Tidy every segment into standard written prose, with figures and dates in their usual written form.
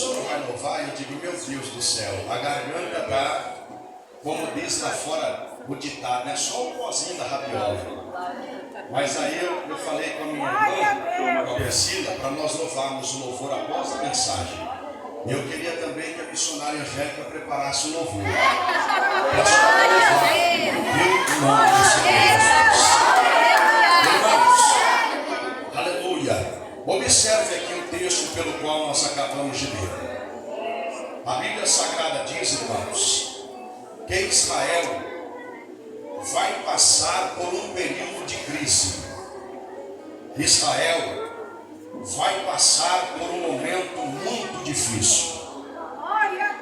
senhor não vai louvar? Eu digo, meu Deus do céu, a garganta está, como diz lá fora o ditado, né? Só o pozinho da rabiola. Mas aí eu falei com a minha irmã, com a Priscila, para nós louvarmos o louvor após a mensagem. Eu queria também que a missionária Angélica preparasse o louvor. Irmãos, aleluia. Observe aqui o texto pelo qual nós acabamos de ler. A Bíblia Sagrada diz, irmãos, que Israel vai passar por um período de crise. Israel vai passar por um momento muito difícil.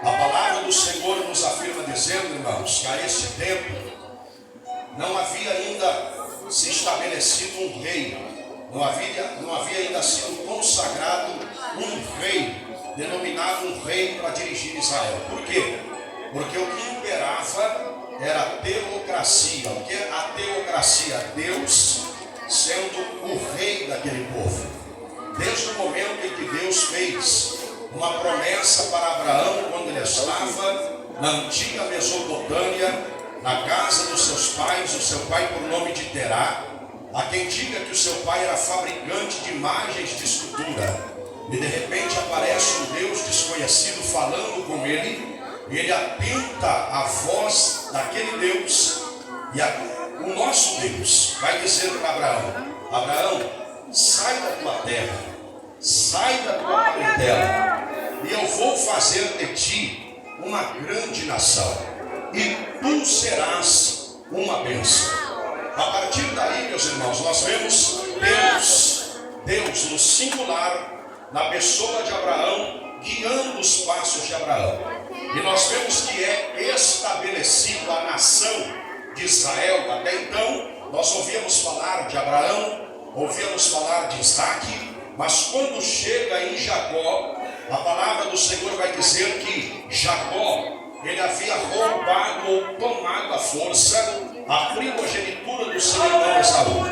A palavra do Senhor nos afirma dizendo, irmãos, que a este tempo não havia ainda se estabelecido um rei, não havia ainda sido consagrado um rei, denominado um rei para dirigir Israel. Por quê? Porque o que imperava era a teocracia. O que é a teocracia? Deus sendo o rei daquele povo. Desde o momento em que Deus fez uma promessa para Abraão, quando ele estava na antiga Mesopotâmia, na casa dos seus pais, o seu pai por nome de Terá. Há quem diga que o seu pai era fabricante de imagens de escultura, e de repente aparece um Deus desconhecido falando com ele, e ele atenta a voz daquele Deus, e o nosso Deus vai dizer para Abraão: Abraão, sai da tua terra, sai da tua parentela, e eu vou fazer de ti uma grande nação, e tu serás uma bênção. A partir daí, meus irmãos, nós vemos Deus no singular, na pessoa de Abraão, guiando os passos de Abraão. E nós vemos que é estabelecida a nação de Israel. Até então, nós ouvíamos falar de Abraão, ouvíamos falar de Isaac, mas quando chega em Jacó, a palavra do Senhor vai dizer que Jacó, ele havia roubado ou tomado à força a primogenitura do seu irmão Esaú.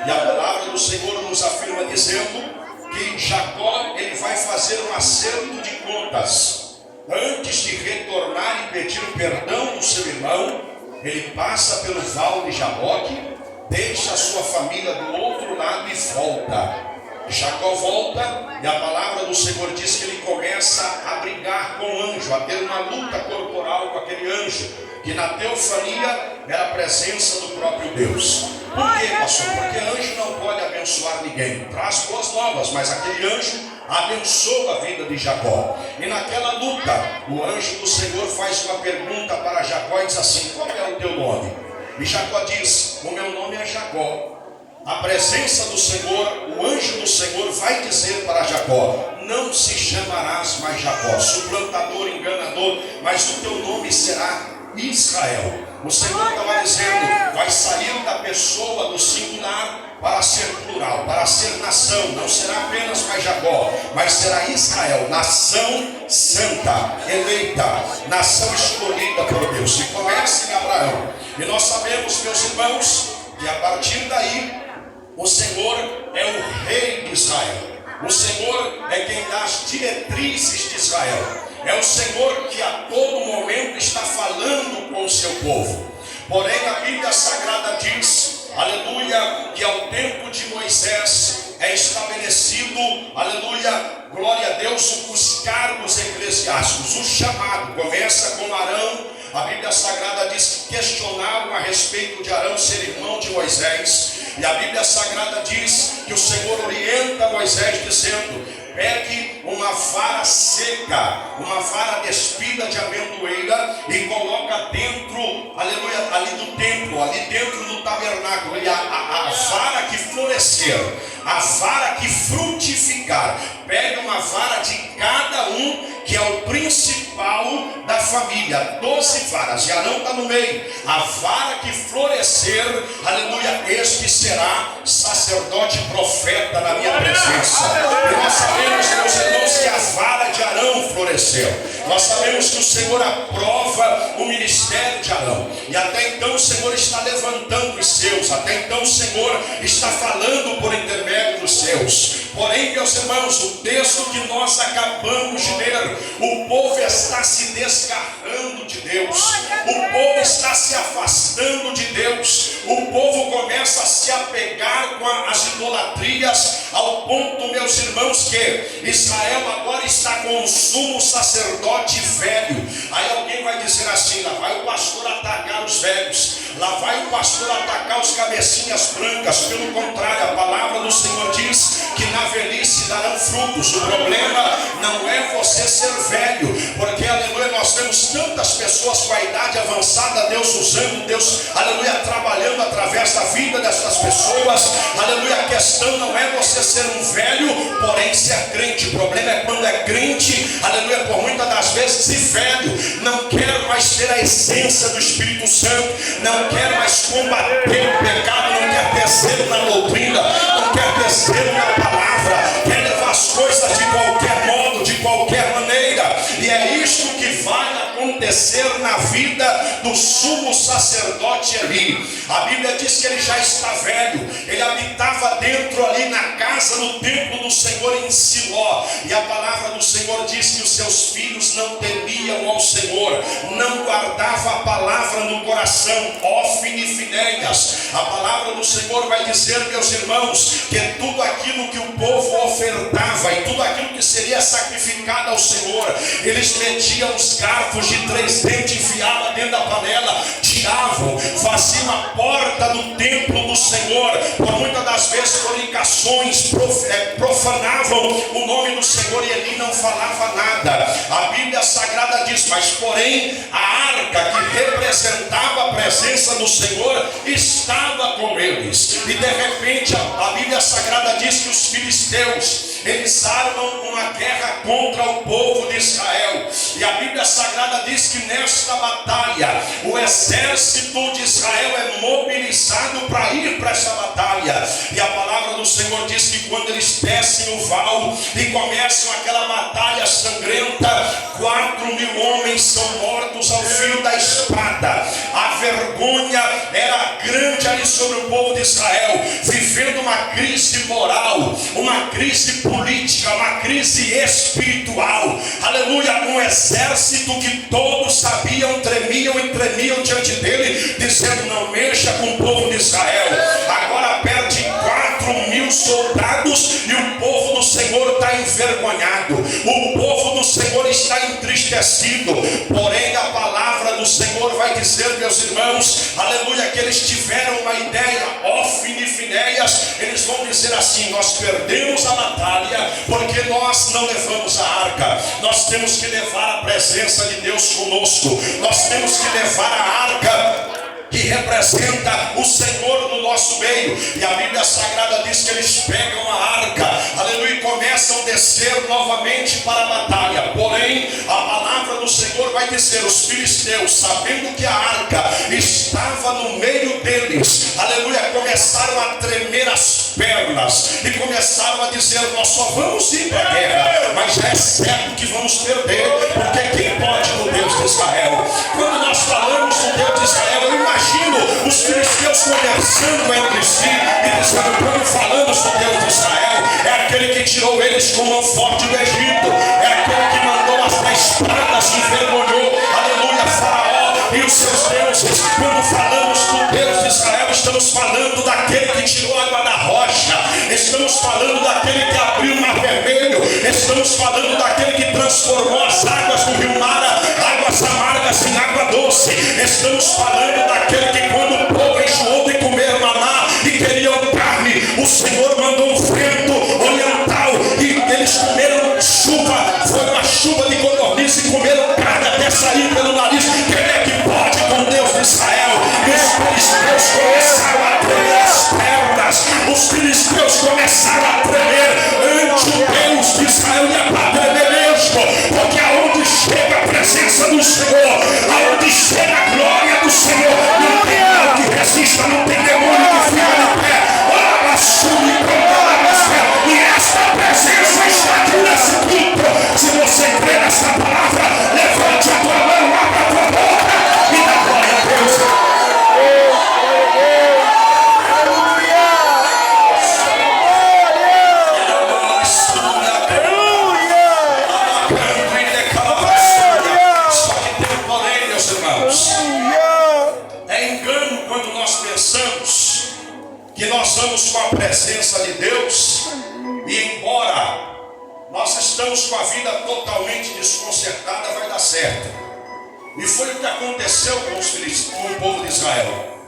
E a palavra do Senhor nos afirma dizendo que Jacó, ele vai fazer um acerto de contas. Antes de retornar e pedir perdão do seu irmão, ele passa pelo vale de Jaboque, deixa a sua família do outro lado e volta. Jacó volta e a palavra do Senhor diz que ele começa a brigar com o anjo, a ter uma luta corporal com aquele anjo, que na teofania era a presença do próprio Deus. Por quê, pastor? Porque anjo não pode abençoar ninguém. Traz boas novas, mas aquele anjo abençoa a vida de Jacó. E naquela luta, o anjo do Senhor faz uma pergunta para Jacó e diz assim: qual é o teu nome? E Jacó diz: o meu nome é Jacó. A presença do Senhor, o anjo do Senhor vai dizer para Jacó: não se chamarás mais Jacó, suplantador, enganador, mas o teu nome será Israel. O Senhor estava dizendo: vai sair da pessoa do singular para ser plural, para ser nação. Não será apenas mais Jacó, mas será Israel, nação santa, eleita, nação escolhida por Deus. E começa em Abraão. E nós sabemos, meus irmãos, que a partir daí o Senhor é o rei de Israel. O Senhor é quem dá as diretrizes de Israel. É o Senhor que a todo momento está falando com o seu povo. Porém, a Bíblia Sagrada diz, aleluia, que ao tempo de Moisés é estabelecido, aleluia, glória a Deus, os cargos eclesiásticos, o chamado. Começa com Arão. A Bíblia Sagrada diz que questionavam a respeito de Arão ser irmão de Moisés. E a Bíblia Sagrada diz que o Senhor orienta Moisés dizendo: pegue uma vara seca, uma vara despida de amendoeira e coloca dentro, aleluia, ali do templo, ali dentro do tabernáculo. E a vara que florescer, a vara que frutificar, pegue uma vara de cada um, que é o principal da família, 12 varas, e Arão está no meio. A vara que florescer, aleluia, este será sacerdote profeta na minha presença. E nós sabemos, meus irmãos, que a vara de Arão floresceu. Nós sabemos que o Senhor aprova o ministério de Arão. E até então o Senhor está levantando os seus. Até então o Senhor está falando por intermédio dos seus. Porém, meus irmãos, o texto que nós acabamos de ler O povo está se desgarrando de Deus. O povo está se afastando de Deus. O povo começa a se apegar com as idolatrias, ao ponto, meus irmãos, que Israel agora está com um sumo sacerdote velho. Aí alguém vai dizer assim: lá vai o pastor atacar os velhos, lá vai o pastor atacar os cabecinhas brancas. Pelo contrário, a palavra do Senhor diz que na velhice darão frutos. O problema não é você ser velho, porque, aleluia, nós temos tantas pessoas com a idade avançada, Deus usando, Deus, aleluia, trabalhando através da vida dessas pessoas. Aleluia, a questão não é você ser um velho, porém ser crente. O problema é quando é crente, aleluia, por muitas das vezes, e velho, não quer mais ter a essência do Espírito Santo, não quer mais combater o pecado, não quer ter zelo na doutrina, não quer ter zelo na palavra, quer levar as coisas de qualquer modo, de qualquer maneira. E é isto que vai acontecer na vida do sumo sacerdote Eli. A Bíblia diz que ele já está velho, ele habitava dentro ali na casa, no templo do Senhor em Siló, e a palavra do Senhor diz que os seus filhos não temiam ao Senhor, não guardavam a palavra no coração. Ófine e Finéias, a palavra do Senhor vai dizer, meus irmãos, que tudo aquilo que o povo ofertava e tudo aquilo que seria sacrificado ao Senhor, eles metiam os garfos de 3 dentes, enfiavam dentro da panela, tiravam, faziam a porta do templo do Senhor, por muitas das vezes fornicações, profanavam o nome do Senhor, e Eli não falava nada. A Bíblia Sagrada diz: mas porém a arca que representava a presença do Senhor estava com eles. E de repente a Bíblia Sagrada diz que os filisteus, eles armam uma guerra contra o povo de Israel, e a Bíblia Sagrada diz que nesta batalha o exército de Israel é mobilizado para ir para essa batalha. E a palavra do Senhor diz que quando eles descem o val e começam aquela batalha sangrenta, 4.000 homens são mortos ao fio da espada. A vergonha era grande ali sobre o povo de Israel, vivendo uma crise moral, uma crise política, uma crise espiritual. Aleluia, um exército que todos sabiam, tremiam e tremiam diante dele, dizendo: não mexa com o povo de Israel. Agora perde 4.000 soldados e o povo do Senhor está envergonhado, o povo do Senhor está entristecido. Porém a palavra do Senhor vai dizer, meus irmãos, aleluia, que eles tiveram uma ideia. Ófine e Finéias, eles vão dizer assim: nós perdemos a batalha porque nós não levamos a arca. Nós temos que levar a presença de Deus conosco, nós temos que levar a arca que representa o Senhor no nosso meio. E a Bíblia Sagrada diz que eles pegam a arca, aleluia, e começam a descer novamente para a batalha. Porém a palavra do Senhor vai dizer: os filisteus, sabendo que a arca estava no meio deles, aleluia, começaram a tremer as pernas e começaram a dizer: nós só vamos ir para a guerra, mas já é certo que vamos perder, porque quem pode com o Deus de Israel? Quando nós falamos do Deus de Israel, eu imagino os filisteus conversando entre si e dizendo: quando falamos do Deus de Israel, é aquele que tirou eles com mão forte do Egito, é aquele que mandou as 10 pragas e envergonhou, aleluia, Faraó e os seus deuses. Quando falamos do Deus de Israel, estamos falando daquele que tirou a água da rocha, estamos falando daquele que abriu o mar vermelho, estamos falando daquele que transformou as águas do rio Mara, águas amargas em água doce. Estamos falando daquele que, quando o povo enjoou de comer maná e queriam carne, o Senhor mandou um vento oriental e eles comeram chuva, foi uma chuva de codorniz, e comeram carne até sair pelo nariz. Quem é que pode com Deus de Israel? E os filisteus começaram a tremer as pernas, os filisteus começaram a tremer ante o Deus de Israel, e a tremer mesmo, porque aonde chega a presença do Senhor, aonde chega a glória do Senhor, não tem mal que resista, não tem demônio que fica de pé. Assume e esta presença está aqui nesse culto. Se você crê nessa palavra, levante a tua mão, abra a tua boca e dá glória a Deus. Aleluia! vamos com a presença de Deus, e embora nós estamos com a vida totalmente desconcertada, vai dar certo. E foi o que aconteceu com o povo de Israel.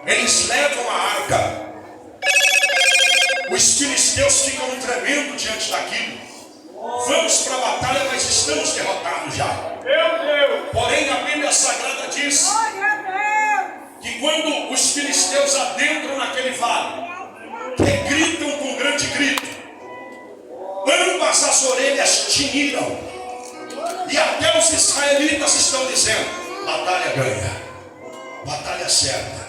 Eles levam a arca. Os filisteus ficam tremendo diante daquilo. Vamos para a batalha, mas estamos derrotados já. Porém, a Bíblia Sagrada diz que quando os filisteus adentram naquele vale, que gritam com grande grito, ambas as orelhas tiniram, e até os israelitas estão dizendo: batalha ganha, batalha certa,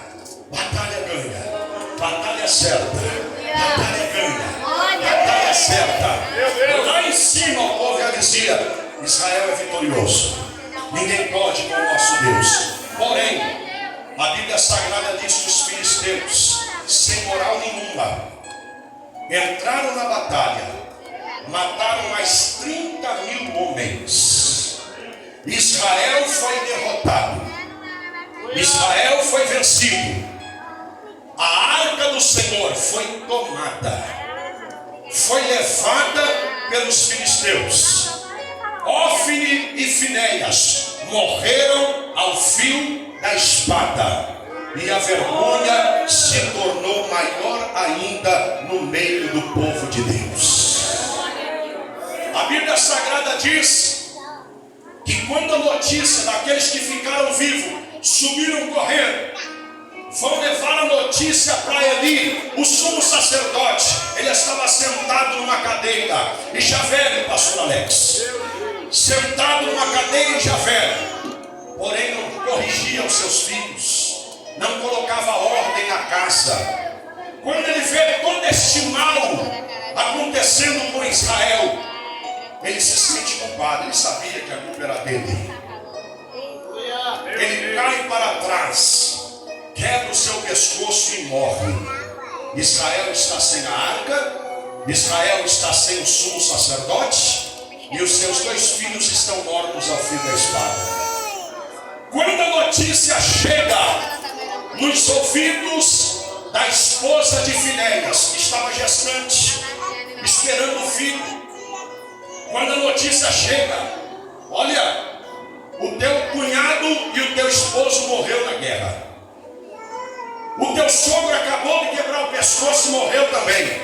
batalha ganha, batalha certa, batalha ganha, batalha certa. Lá em cima o povo já dizia: Israel é vitorioso, ninguém pode com o nosso Deus. Porém, a Bíblia Sagrada diz que os filisteus, sem moral nenhuma, entraram na batalha, mataram mais 30.000 homens. Israel foi derrotado, Israel foi vencido. A arca do Senhor foi tomada, foi levada pelos filisteus. Ófine e Finéias morreram ao fio da espada, e a vergonha se tornou maior ainda no meio do povo de Deus. A Bíblia Sagrada diz que quando a notícia daqueles que ficaram vivos subiram correndo, vão levar a notícia para Eli, o sumo sacerdote. Ele estava sentado numa cadeira, e já velho, pastor Alex, sentado numa cadeira e já velho. Porém não corrigia os seus filhos, não colocava ordem na casa. Quando ele vê todo este mal acontecendo com Israel, ele se sente culpado. Ele sabia que a culpa era dele. Ele cai para trás, quebra o seu pescoço e morre. Israel está sem a arca, Israel está sem o sumo sacerdote, e os seus 2 filhos estão mortos ao fio da espada. Quando a notícia chega nos ouvidos da esposa de Finéias, que estava gestante, esperando o filho, quando a notícia chega: olha, o teu cunhado e o teu esposo morreu na guerra, o teu sogro acabou de quebrar o pescoço e morreu também,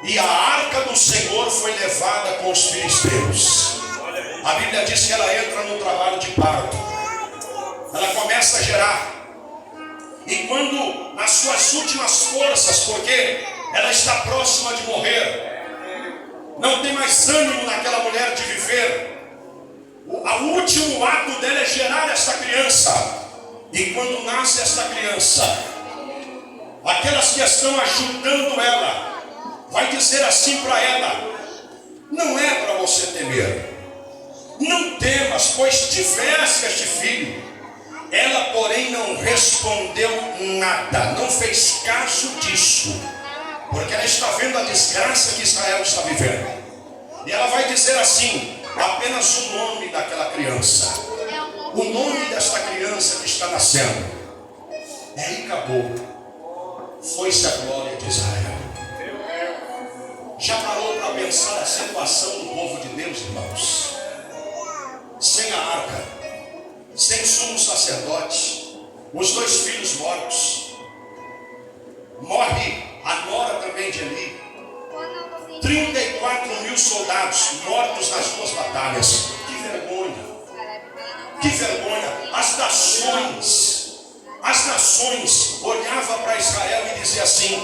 e a arca do Senhor foi levada com os filisteus. A Bíblia diz que ela entra no trabalho de parto. Ela começa a gerar, e quando nas suas últimas forças, porque ela está próxima de morrer, não tem mais ânimo naquela mulher de viver, o último ato dela é gerar esta criança. E quando nasce esta criança, aquelas que estão ajudando ela vai dizer assim para ela: não é para você temer, não temas, pois tiveste este filho. Ela, porém, não respondeu nada, não fez caso disso, porque ela está vendo a desgraça que Israel está vivendo. E ela vai dizer assim: apenas o nome daquela criança, o nome desta criança que está nascendo. E aí acabou, foi-se a glória de Israel. Já parou para pensar a situação do povo de Deus, irmãos? Sem a arca, sem sumo sacerdote, os 2 filhos mortos, morre a nora também de Eli, 34.000 soldados mortos nas 2 batalhas. Que vergonha, que vergonha. As nações olhavam para Israel e diziam assim: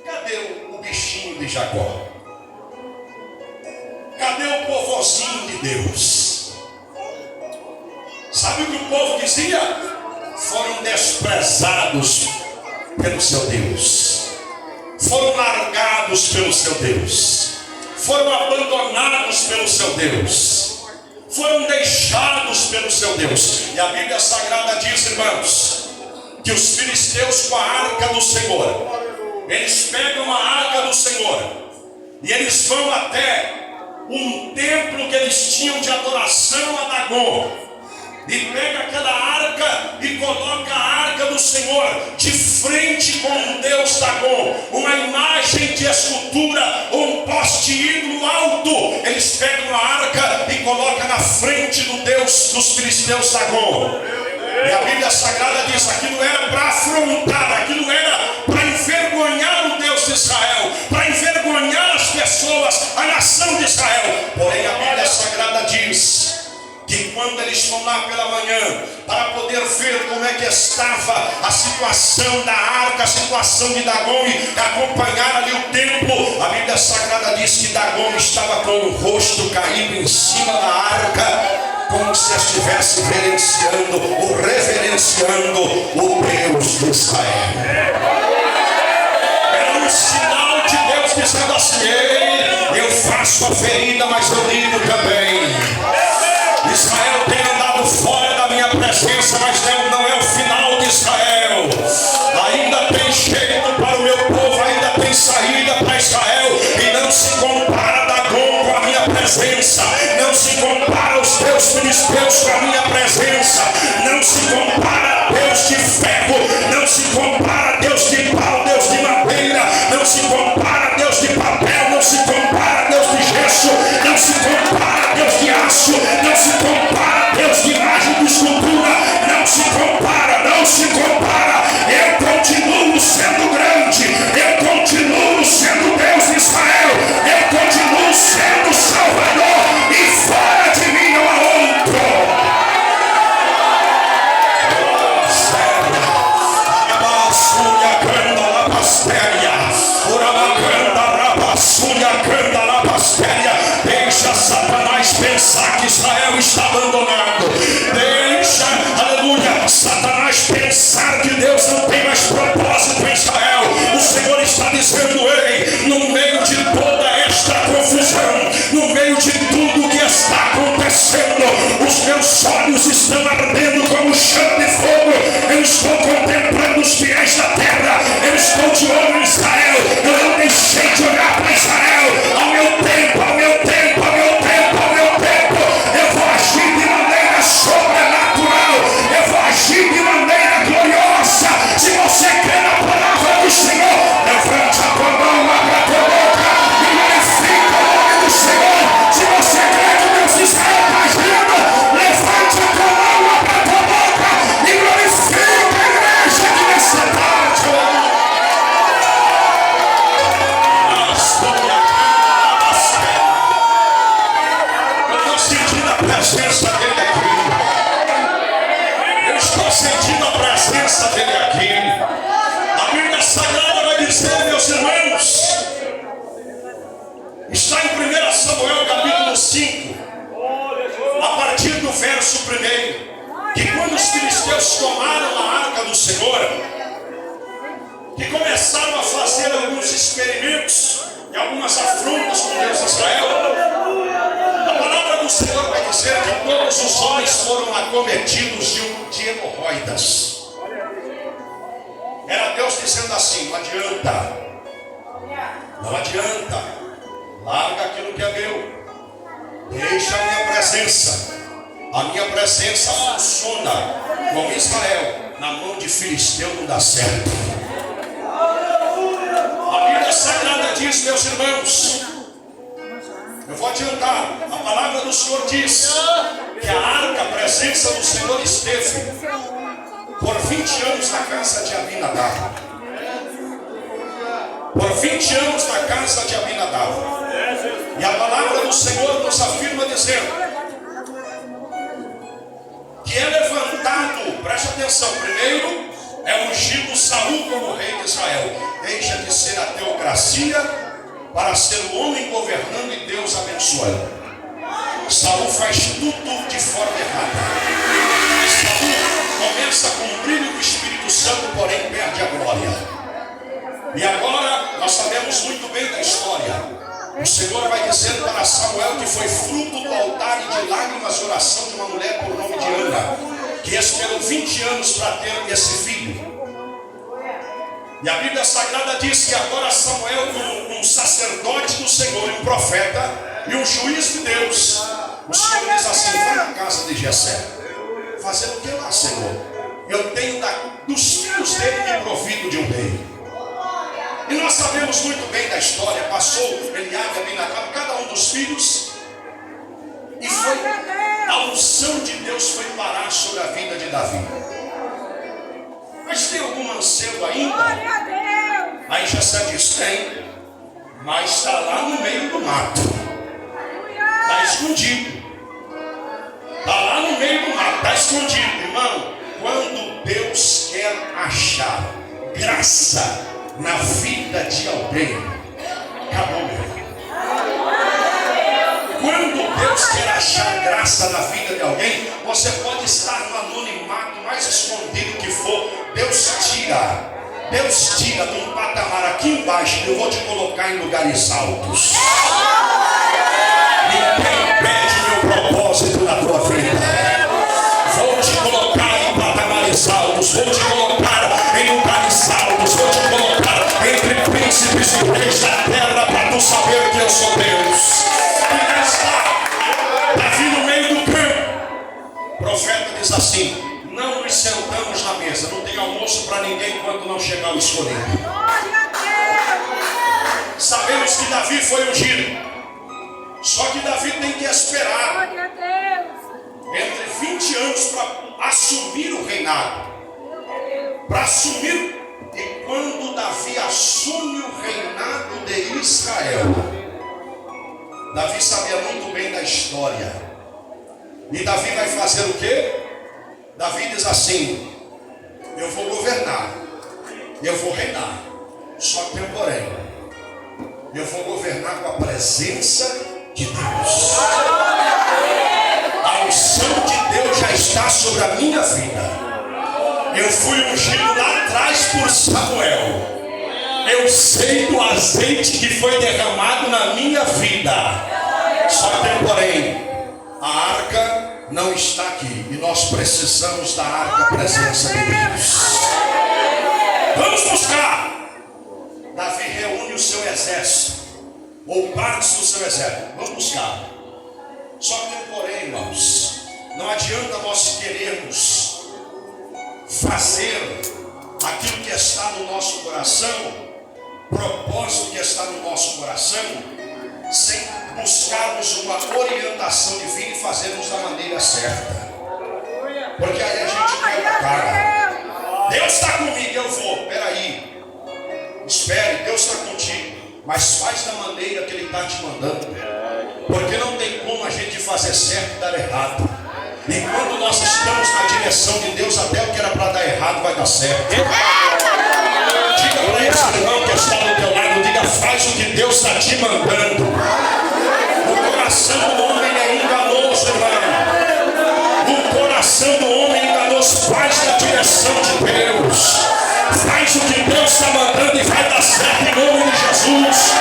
cadê o bichinho de Jacó? Cadê o povozinho de Deus? Sabe o que o povo dizia? Foram desprezados pelo seu Deus, foram largados pelo seu Deus, foram abandonados pelo seu Deus, foram deixados pelo seu Deus. E a Bíblia Sagrada diz, irmãos, que os filisteus com a arca do Senhor, eles pegam a arca do Senhor e eles vão até um templo que eles tinham de adoração a Dagon, e pega aquela arca chega e coloca a arca do Senhor de frente com o deus Dagom, uma imagem de escultura, um poste ídolo alto. Eles pegam a arca e colocam na frente do deus dos filisteus Dagom. E a Bíblia Sagrada diz: aquilo era para afrontar, aquilo era para envergonhar o Deus de Israel, para envergonhar as pessoas, a nação de Israel. Porém a Bíblia Sagrada diz que quando eles vão lá pela manhã para poder ver como é que estava a situação da arca, a situação de Dagom, e acompanhar ali o templo, a Bíblia Sagrada diz que Dagom estava com o rosto caído em cima da arca, como se estivesse reverenciando o Deus de Israel. Era um sinal de Deus dizendo assim: ei, eu faço a ferida, mas eu ligo também. Israel tem andado fora da minha presença, mas não é o final de Israel. Ainda tem jeito para o meu povo, ainda tem saída para Israel. E não se compara Dagom com a minha presença, não se compara os teus filisteus com a minha presença, não se compara Deus de ferro, não se compara Deus de pau, Deus de madeira, não se compara Deus de papel, não se compara Deus de gesso, não se compara Deus de aço, não se compara Deus de imagem de escultura, não se compara, não se compara. Eu continuo sendo grande, eu continuo sendo Deus de Israel, eu continuo sendo Salvador, e fora de mim não há outro. Deixa Satanás pensar que Israel está abandonado. Deixa, aleluia, Satanás pensar que Deus não tem mais propósito em Israel. O Senhor está dizendo: ei, no meio de toda esta confusão, no meio de tudo que está acontecendo, os meus olhos estão ardendo como chama de fogo. Eu estou contemplando os fiéis da terra, eu estou de olho em Israel. Eu não deixei de olhar para Israel. Ao meu tempo, ao meu tempo, ao meu tempo, ao meu tempo, eu vou agir de maneira sobrenatural, eu vou agir de maneira gloriosa. Se você crê na palavra do Senhor, levante a tua mão, abra a tua boca e glorifica o nome do Senhor. Se você crê que Deus de Israel está agindo, levante a tua mão, abra a tua boca e glorifica a igreja que nessa tarde. Presença dele aqui. Eu estou sentindo a presença dele aqui. A Bíblia Sagrada vai dizer, meus irmãos, está em 1 Samuel capítulo 5, a partir do verso 1, que quando os filisteus tomaram a arca do Senhor, que começaram a fazer alguns experimentos e algumas afrontas com Deus de Israel, a palavra do Senhor vai dizer que todos os homens foram acometidos de hemorroidas. Era Deus dizendo assim: não adianta, não adianta, larga aquilo que é meu, deixa a minha presença. A minha presença funciona com Israel, na mão de filisteu não dá certo. A Bíblia Sagrada diz, meus irmãos, eu vou adiantar, a palavra do Senhor diz que a arca, a presença do Senhor, esteve por 20 anos na casa de Abinadab. Por 20 anos na casa de Abinadab. E a palavra do Senhor nos afirma dizendo que é levantado, preste atenção, primeiro é ungido Saul como rei de Israel. Deixa de ser a teocracia para ser o homem governando e Deus abençoando. Saul faz tudo de forma errada. Saul começa com o brilho do Espírito Santo, porém perde a glória. E agora nós sabemos muito bem da história. O Senhor vai dizer para Samuel que foi fruto do altar e de lágrimas e oração de uma mulher por nome de Ana, que esperou 20 anos para ter esse filho. E a Bíblia Sagrada diz que agora Samuel, um sacerdote do Senhor, um profeta e um juiz de Deus, o Senhor diz assim: vai na casa de Jessé, Fazer o que lá, Senhor? Eu tenho dos filhos dele me provido de um rei. E nós sabemos muito bem da história. Passou Eliabe, Abinadab, cada um dos filhos. E foi, a unção de Deus foi parar sobre a vida de Davi. Mas tem algum mancebo ainda? Aí Jessé diz, tem. Mas está lá no meio do mato. Está escondido. Está lá no meio do mato. Está escondido, irmão. Quando Deus quer achar graça na vida de alguém, acabou, meu irmão. Quando Deus quer achar graça na vida de alguém, você pode estar no anonimato mais escondido que for. Deus tira de um patamar aqui embaixo. Eu vou te colocar em lugares altos. Ninguém impede meu propósito na tua vida. Vou te colocar em patamares altos. Vou te colocar em lugares altos. Vou te colocar entre príncipes e reis da terra, para tu saber que eu sou Deus. E cá está Davi no meio do campo. O profeta diz assim: não nos sentamos na mesa, não tem almoço para ninguém enquanto não chegar o escolhido. Sabemos que Davi foi ungido, só que Davi tem que esperar entre 20 anos para assumir o reinado. Para assumir, e quando Davi assume o reinado de Israel, Davi sabia muito bem da história. E Davi vai fazer o quê? Davi diz assim: eu vou governar, eu vou reinar, só que tem um porém, eu vou governar com a presença de Deus. A unção de Deus já está sobre a minha vida. Eu fui ungido lá atrás por Samuel. Eu sei do azeite que foi derramado na minha vida. Só que tem um porém, a arca não está aqui, e nós precisamos da arca, presença de Deus. Vamos buscar. Davi reúne o seu exército, ou partes do seu exército. Vamos buscar. Só que tem um porém, irmãos. Não adianta nós querermos fazer aquilo que está no nosso coração, propósito que está no nosso coração, sem buscarmos uma orientação divina e fazermos da maneira certa. Porque aí a gente cai na cara. Deus está comigo, eu vou. Peraí, espere, Deus está contigo, mas faz da maneira que Ele está te mandando. Porque não tem como a gente fazer certo e dar errado. E quando nós estamos na direção de Deus, até o que era para dar errado vai dar certo. Diga para esse irmão que está do teu lado, diga: faz o que Deus está te mandando. O coração do homem é enganoso, irmão. O coração do homem é enganoso. Faz na direção de Deus. Faz o que Deus está mandando e vai dar certo em nome de Jesus.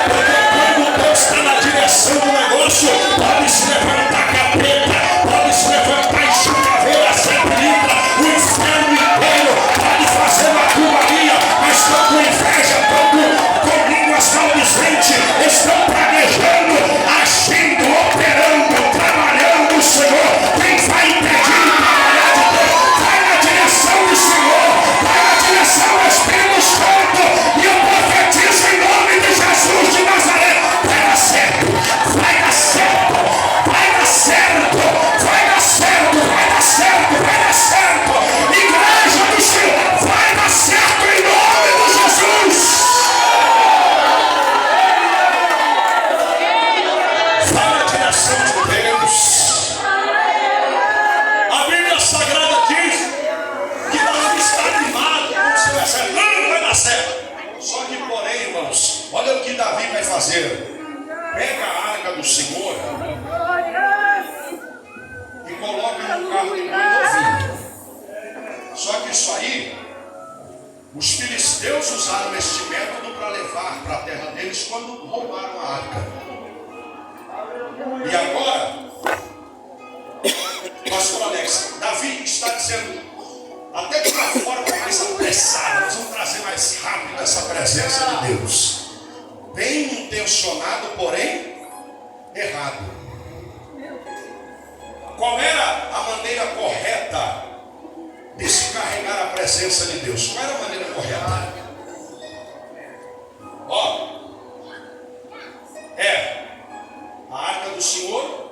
Porque quando Deus está na direção do negócio, pode se levantar capeta, pode se levantar em chucaveira, sempre o inferno inteiro pode fazer uma curvaria, mas estão com inveja, estão com línguas maldizentes, estão praguejando, agindo, operando, trabalhando o Senhor. Quem vai impedir de trabalhar de Deus? Vai na direção do Senhor, vai na direção do Espírito Santo, e eu profetizo em nome de Jesus de Nazaré: vai dar certo, vai dar certo, vai dar certo, vai dar certo, vai dar certo, vai dar certo. Igreja do Senhor, vai dar certo em nome de Jesus. Vai na direção de Deus. A Bíblia Sagrada diz que Davi está animado com o seu exército. Não vai dar certo. Só que, porém, irmãos, olha o que Davi vai fazer. Pega a arca do Senhor e coloca no carro de boi novinho. Só que isso aí, os filisteus usaram este método para levar para a terra deles quando roubaram a arca. E agora, pastor Alex, Davi está dizendo, até de uma forma mais apressada, nós vamos trazer mais rápido essa presença de Deus. Bem intencionado, porém errado. Qual era a maneira correta correta de se carregar a presença de Deus? Qual era a maneira correta? Ó, a arca do Senhor,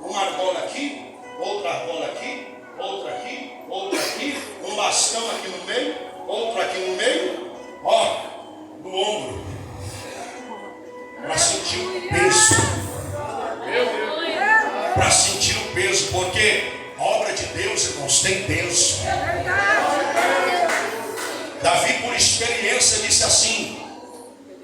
uma argola aqui, outra argola aqui, outra aqui, outra aqui, um bastão aqui no meio, outro aqui no meio, ó, no ombro, para sentir o peso, para sentir o peso, porque a obra de Deus, irmãos, tem peso. Davi, por experiência, disse assim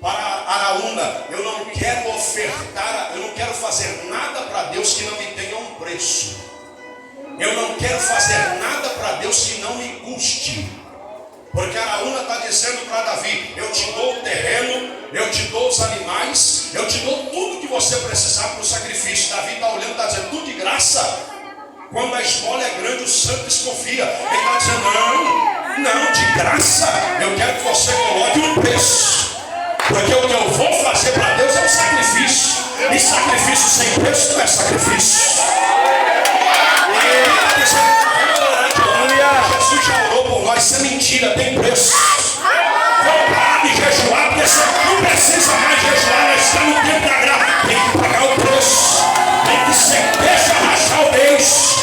para Araúna: eu não quero ofertar, eu não quero fazer nada para Deus que não me tenha um preço. Eu não quero fazer nada para Deus que não me custe. Porque Araúna está dizendo para Davi: eu te dou o terreno, eu te dou os animais, eu te dou tudo que você precisar para o sacrifício. Davi está olhando e está dizendo: tudo de graça. Quando a esmola é grande, o santo desconfia. Ele está dizendo: não, de graça. Eu quero que você coloque um preço. Porque o que eu vou fazer para Deus é um sacrifício. E sacrifício sem preço não é sacrifício. Jesus já orou por nós. Isso é mentira, tem preço. Vamos parar de jejuar, porque você não precisa mais jejuar. Nós estamos no tempo da graça. Tem que pagar o preço. Tem que ser, deixa rachar o beijo.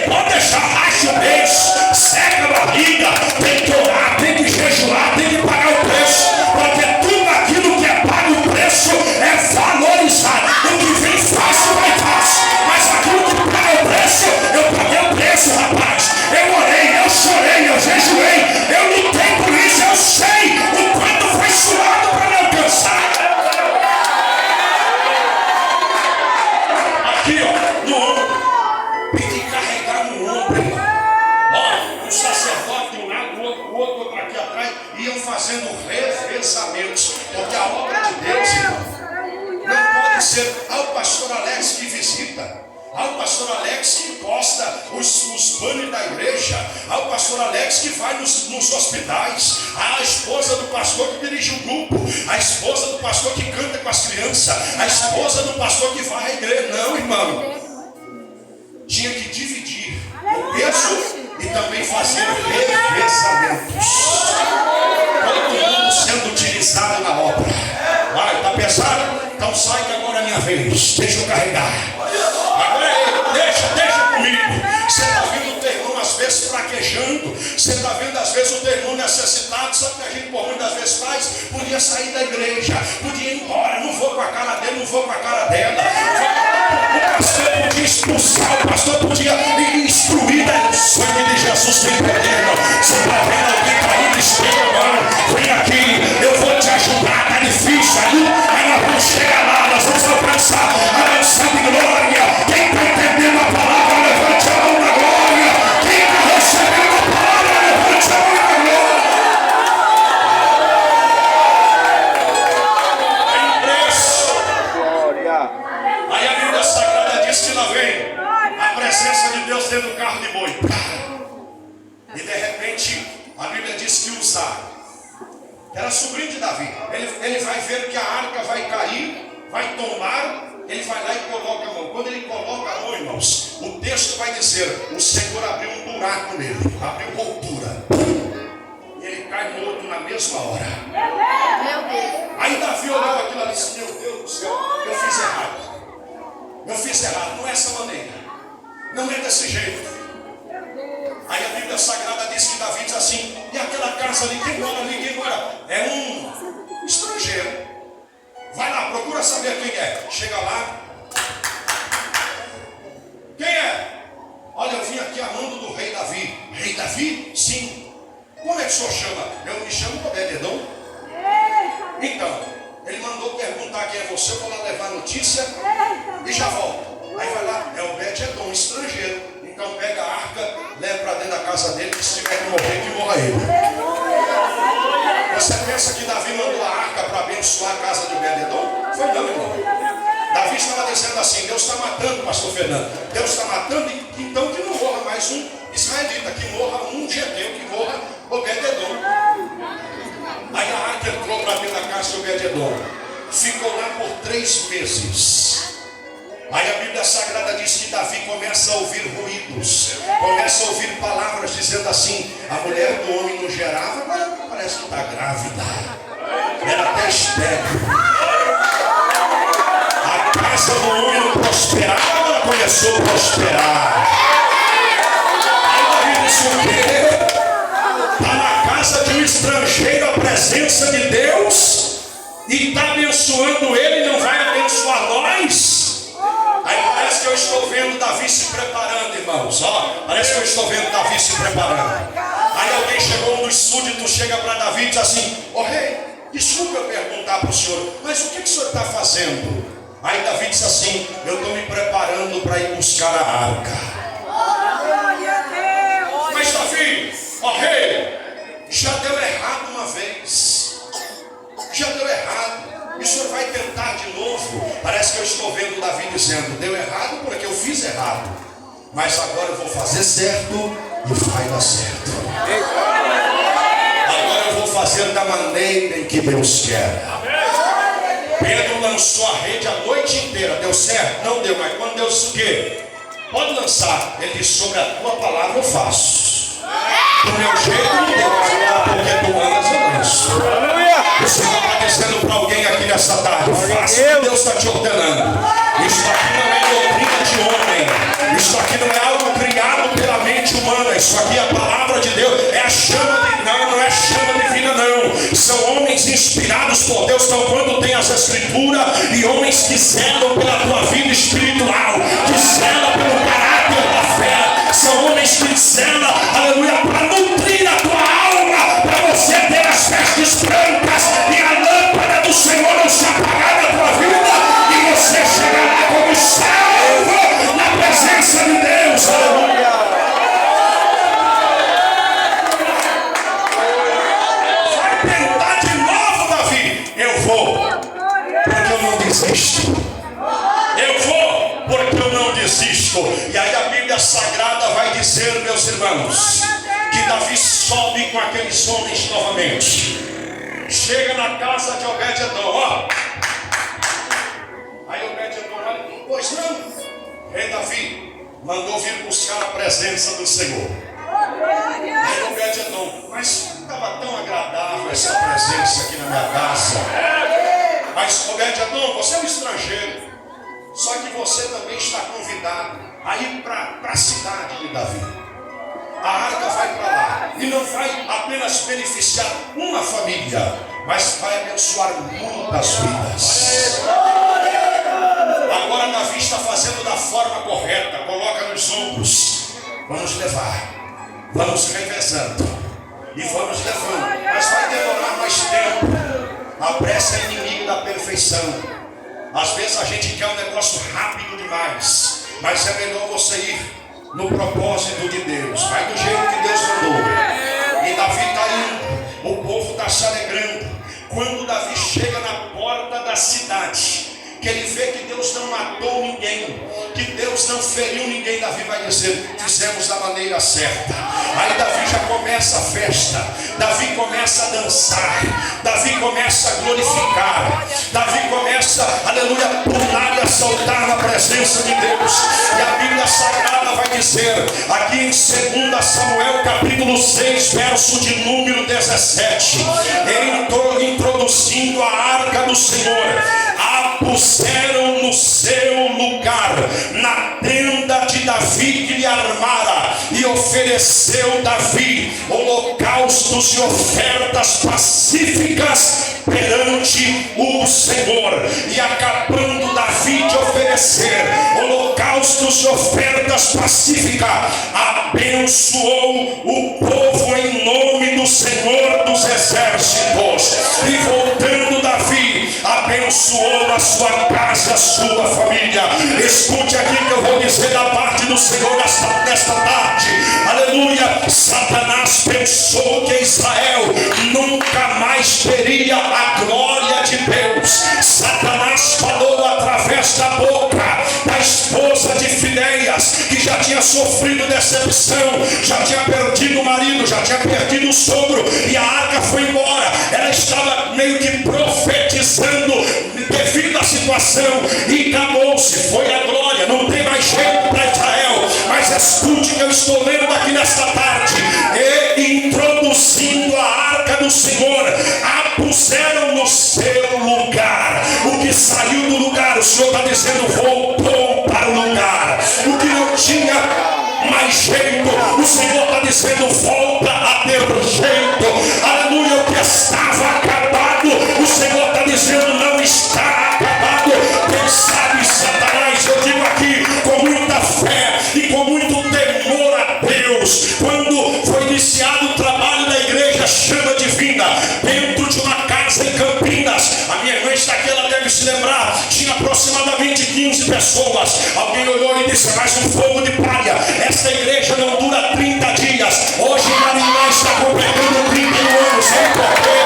Pode deixar racha o beijo. Seca a barriga. Tem que orar, tem que jejuar, tem que pagar o preço. Porque tudo aquilo que é pago o preço é valorizado. O que vem fácil vai fácil. Mas aquilo que paga o preço, eu paguei o preço, rapaz. Eu orei, eu chorei, eu jejuei. Eu lutei por isso, eu sei o quanto foi suado para me alcançar. Aqui, ó, no ombro. Tem que carregar no ombro, irmão. Ó, um sacerdote de um lado, o outro aqui atrás, iam fazendo revezamentos. Porque a obra de Deus, irmão, não pode ser ao pastor Alex que visita, ao pastor Alex que posta os panos da igreja, ao pastor Alex que vai nos hospitais, à esposa do pastor que dirige o grupo, a esposa do pastor que canta com as crianças, a esposa do pastor que vai à igreja. Não, irmão. Tinha que dividir o peso e também fazer revezamentos. Todo mundo sendo utilizado na obra. Vai, está pesado? Então sai que agora é minha vez. Deixa eu carregar. Agora deixa comigo. Você está vendo o teu irmão às vezes fraquejando. Você está vendo às vezes o teu irmão necessitado. Sabe o que a gente por muitas vezes faz? Podia sair da igreja, podia ir embora. Não vou com a cara dele, não vou com a cara dela. O pastor podia expulsar, o pastor podia instruir. O sangue de Jesus tem poder, irmão. Você está vendo alguém caído, estenda a mão. Vem aqui, eu vou te ajudar. Está difícil aí nós vamos chegar lá, nós vamos alcançar a mansão de glória. Quem está entendendo a palavra, levante a mão na glória. Quem está recebendo a palavra, levante a mão na glória. Tem preço. Aí a Bíblia Sagrada diz que lá vem a presença de Deus dentro do carro de boi. E de repente a Bíblia diz que Uzá, que era sobrinho de Davi, ele vai ver que a arca vai cair, vai tombar. Ele vai lá e coloca a mão. Quando ele coloca a mão, irmãos, o texto vai dizer: o Senhor abriu um buraco nele, abriu rotura, e ele cai morto na mesma hora. Aí Davi olhou aquilo ali e disse: meu Deus do céu, eu fiz errado. Eu fiz errado, não é essa maneira, não é desse jeito. Aí a Bíblia Sagrada diz que Davi diz assim: e aquela casa ali, quem mora ali, quem mora? É um estrangeiro. Vai lá, procura saber quem é. Chega lá. Quem é? Olha, eu vim aqui a mando do rei Davi. Rei Davi? Sim. Como é que o senhor chama? Eu me chamo Obed-Edom. Então, ele mandou perguntar quem é você. Eu vou lá levar a notícia e já volto. Aí vai lá, é Obed-Edom, estrangeiro. Então pega a arca, leva para dentro da casa dele, que se tiver que morrer, que morra ele. Você pensa que Davi mandou a arca para abençoar a casa de Obed-Edom? Foi não, irmão. Davi estava dizendo assim: Deus está matando, pastor Fernando. Deus está matando, então que não morra mais um israelita, que morra um geteu, que morra Obed-Edom. Aí a arca entrou para dentro da casa de Obed-Edom. Ficou lá por 3 meses. Aí a Bíblia Sagrada diz que Davi começa a ouvir ruídos, começa a ouvir palavras dizendo assim: a mulher do homem não gerava, agora parece que está grávida, era até estéril. A casa do homem não prosperava, agora começou a prosperar. Aí Davi disse: o quê? Está na casa de um estrangeiro a presença de Deus e está abençoando ele e não vai abençoar nós? Aí parece que eu estou vendo Davi se preparando, irmãos. Ó, parece que eu estou vendo Davi se preparando. Aí alguém chegou, um dos súditos chega para Davi e diz assim: ó rei, desculpa eu perguntar para o senhor, mas o que o senhor está fazendo? Aí Davi disse assim: eu estou me preparando para ir buscar a arca. Mas Davi, ó rei, já deu errado uma vez. Já deu errado. E o senhor vai tentar de novo? Parece que eu estou vendo Davi dizendo: deu errado porque eu fiz errado, mas agora eu vou fazer certo e vai dar certo. Agora eu vou fazer da maneira em que Deus quer. Pedro lançou a rede a noite inteira. Deu certo? Não deu. Mas quando Deus disse o quê? Pode lançar. Ele disse: sobre a tua palavra eu faço. Do meu jeito não deu, mas agora porque tu mandas eu lanço. O Senhor está dizendo para alguém aqui nessa tarde: faça o que Deus está te ordenando. Isso aqui não é doutrina de homem. Isso aqui não é algo criado pela mente humana. Isso aqui é a palavra de Deus. É a chama de... Não é chama divina não. São homens inspirados por Deus. Então quando tem as escrituras e homens que zelam pela tua vida espiritual, que zelam pelo caráter da fé, são homens que zelam, aleluia, para nutrir a tua alma, para você ter as vestes brancas e a lâmpada do Senhor não se apagar na tua vida e você chegará como salvo na presença de Deus. Aleluia. Vai tentar de novo, Davi. Eu vou, porque eu não desisto. Eu vou, porque eu não desisto. E aí a Bíblia Sagrada vai dizer, meus irmãos, que Davi sobe com aqueles homens novamente. Chega na casa de Obed-Edom, ó. Aí Obed-Edom olha: pois não, rei Davi mandou vir buscar a presença do Senhor. Aí Obed-Edom: mas estava tão agradável essa presença aqui na minha casa. Mas Obed-Edom, você é um estrangeiro, só que você também está convidado a ir para a cidade de Davi. A arca vai para lá e não vai apenas beneficiar uma família, mas vai abençoar muitas vidas. Agora Davi está fazendo da forma correta. Coloca nos ombros. Vamos levar, vamos revezando e vamos levando, mas vai demorar mais tempo. A pressa é inimigo da perfeição. Às vezes a gente quer um negócio rápido demais, mas é melhor você ir no propósito de Deus. Vai do jeito que Deus mandou. E Davi está indo, o povo está se alegrando. Quando Davi chega na porta da cidade, que ele vê que Deus não matou ninguém, que Deus não feriu ninguém, Davi vai dizer: fizemos da maneira certa. Aí Davi já começa a festa, Davi começa a dançar, Davi começa a glorificar, Davi começa, aleluia, a pular e a saltar na presença de Deus. E a Bíblia Sagrada vai dizer, aqui em 2 Samuel capítulo 6, verso de número 17, introduzindo a arca do Senhor, a puseram no seu lugar, na tenda de Davi que lhe armara, e ofereceu Davi holocaustos e ofertas pacíficas perante o Senhor. E acabando Davi de oferecer holocaustos e ofertas pacíficas, abençoou o povo em nome do Senhor dos Exércitos. E voltando Davi, abençoou a sua casa, a sua família. Escute aqui que eu vou dizer da parte do Senhor nesta tarde. Aleluia. Satanás pensou que Israel nunca mais teria a glória de Deus. Satanás falou através da boca da esposa de Finéias, que já tinha sofrido decepção, já tinha perdido o marido, já tinha perdido o sogro, e a arca foi embora. Ela estava meio que profetizando devido à situação, e acabou-se, foi a glória estou lendo aqui nesta tarde, e introduzindo a arca do Senhor, a puseram no seu lugar. O que saiu do lugar, o Senhor está dizendo, voltou para o lugar. O que não tinha mais jeito, o Senhor está dizendo, volta a ter jeito. Aleluia. O que estava acabado, o Senhor está dizendo, não está acabado. Quem sabe, Satanás, eu digo aqui com muita fé e com muito temor a Deus, quando foi iniciado o trabalho da igreja Chama Divina dentro de uma casa em Campinas, a minha irmã está aqui, ela deve se lembrar, tinha aproximadamente 15 pessoas. Alguém olhou e disse, mais um fogo de palha, esta igreja não dura 30 dias. Hoje Maringá está completando 31 anos. Sabe por quê?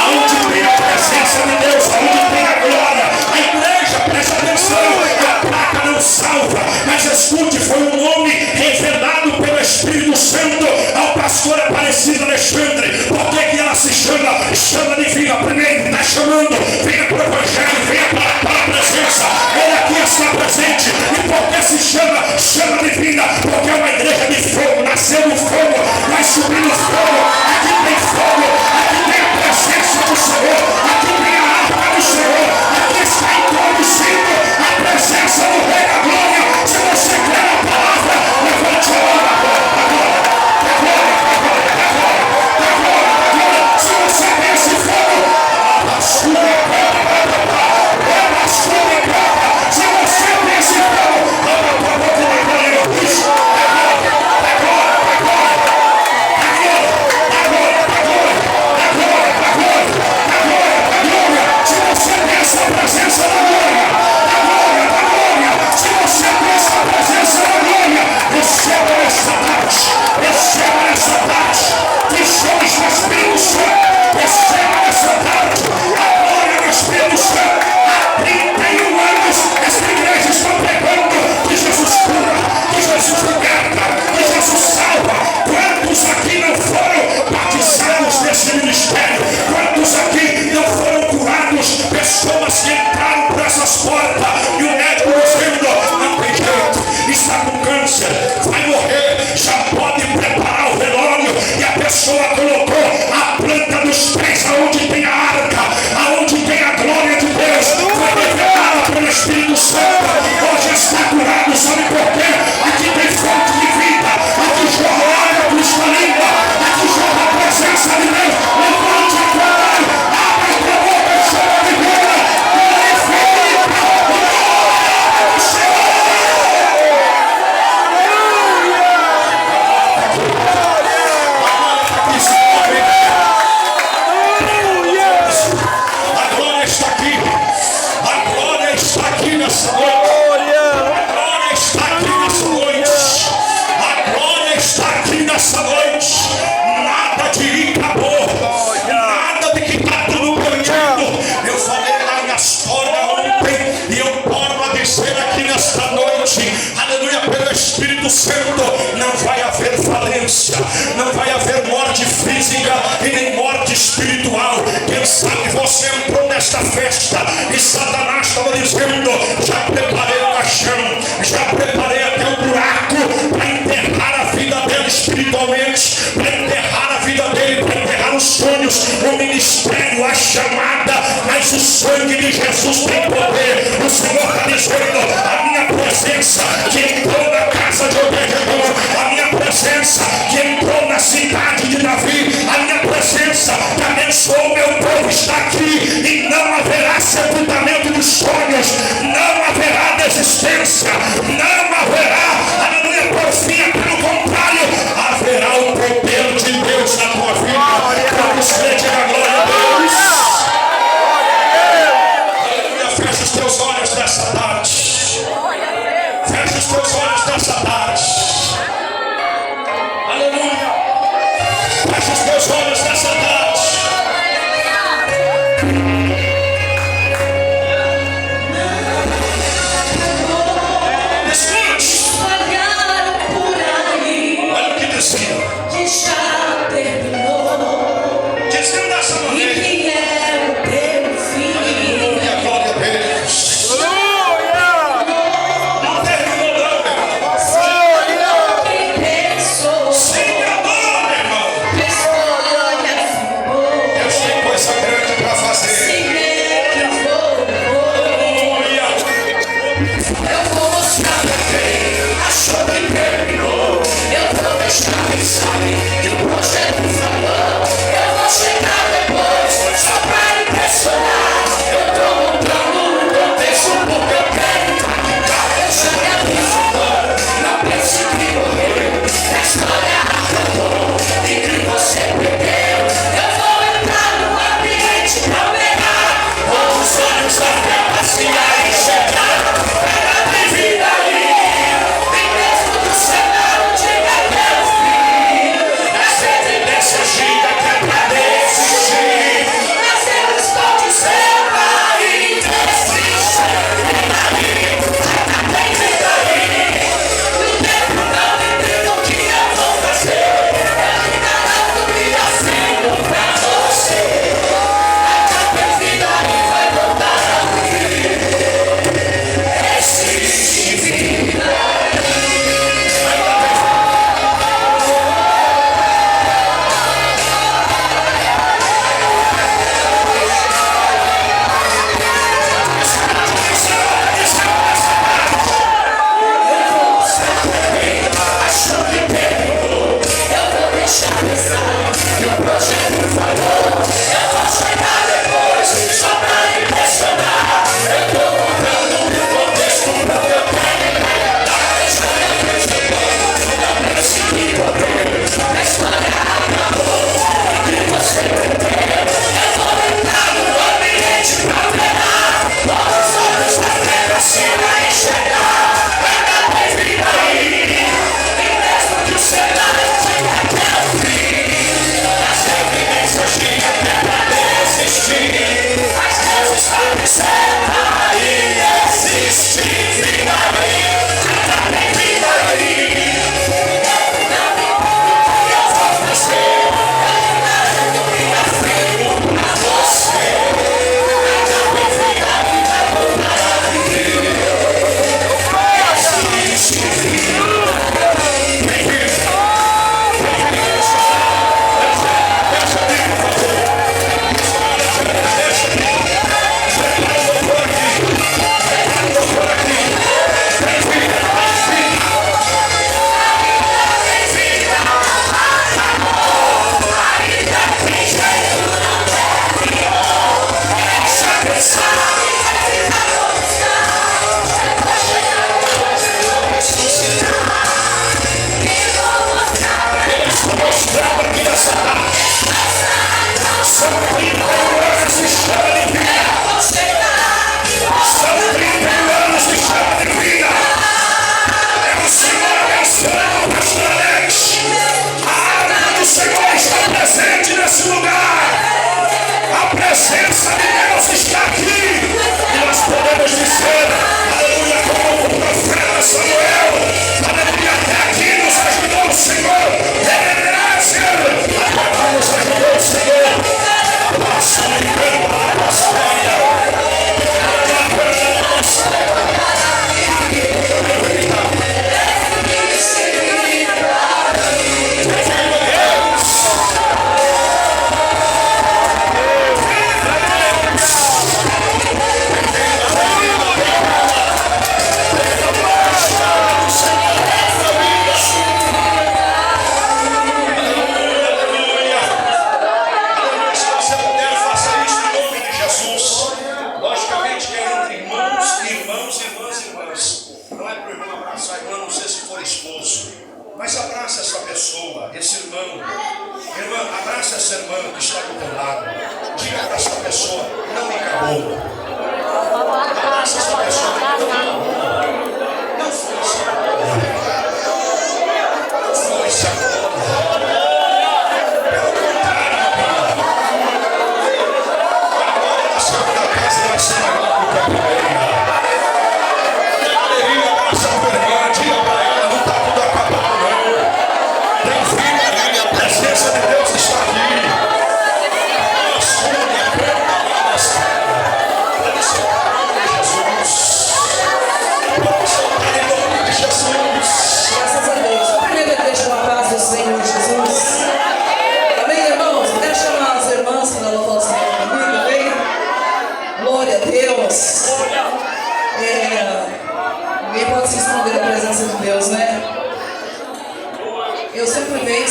Aonde tem a presença de Deus, aonde tem a glória, a igreja, presta atenção, a placa não salva, mas escute, foi um nome revelado pelo Espírito Santo ao pastor Aparecido Alexandre. Por que ela se chama Chama Divina? Primeiro, está chamando, venha para o Evangelho, venha para a presença, ele aqui está presente. E por que se chama Chama Divina? Porque é uma igreja de fogo, nasceu no fogo, vai subir no fogo, aqui tem fogo, aqui tem a presença do Senhor, aqui tem a arca do Senhor, aqui está introduzindo a presença do Rei da Glória. Se você quer a palavra, levante a mão agora. Se você tem esse fogo, se você tem esse presença da glória, se você tem essa presença da glória, receba essa tarde, que somos do Espírito Santo, receba essa tarde, a glória do Espírito Santo. Há 31 anos esta igreja está pregando que Jesus cura, que Jesus liberta, que Jesus salva. Quantos aqui não foram batizados nesse ministério? Quantos aqui não foram curados? Pessoas que entraram por essas portas e o médico dizendo, não tem jeito, está com câncer, vai morrer, já pode preparar o velório. E a pessoa colocou a planta dos pés aonde tem a arca, aonde tem a glória de Deus, foi revelada pelo Espírito Santo. Hoje está curado, sabe por quê? Aqui tem fonte de vida, aqui jorra água cristalina, aqui jorra a presença de Deus. Levante a tua mão, abre a tua boca e chama de vida, glorifica o nome do Senhor. A glória está aqui, a glória está aqui nessa noite. A glória está aqui nessa noite. A glória está aqui nessa noite. Nada de ir acabou, nada de que está tudo perdido. Eu falei lá em Astorga ontem e eu torno a dizer aqui nesta noite, aleluia, pelo Espírito Santo, não vai haver falência, não vai haver morte física e nem morte espiritual. Quem sabe você entrou nesta festa e Satanás estava dizendo, já preparei o caixão, já preparei até o buraco para enterrar a vida dele espiritualmente, para enterrar a vida dele, para enterrar os sonhos, o ministério, a chamada. Mas o sangue de Jesus tem poder. O Senhor está dizendo, a minha presença que entrou na casa de Obed-Edom, a minha presença que entrou na cidade de Davi, a minha presença que abençoou meu povo está aqui. E não haverá sepultamento dos sonhos, não haverá desistência, não haverá, aleluia, porfia. Pelo contrário, haverá o poder de Deus na tua vida. Vamos crede na glória a Deus. Aleluia, fecha os teus olhos nessa tarde. Fecha os teus olhos nessa tarde. Aleluia. Fecha os teus olhos nessa tarde. Escute. Olha o que dizia. Dizendo dessa maneira. Aleluia, glória a Deus. Não terminou não, meu irmão.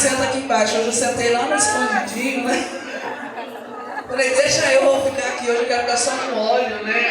senta aqui embaixo. Hoje eu sentei lá no escondidinho, né? Falei, deixa eu, vou ficar aqui. Hoje eu quero ficar só no óleo, né?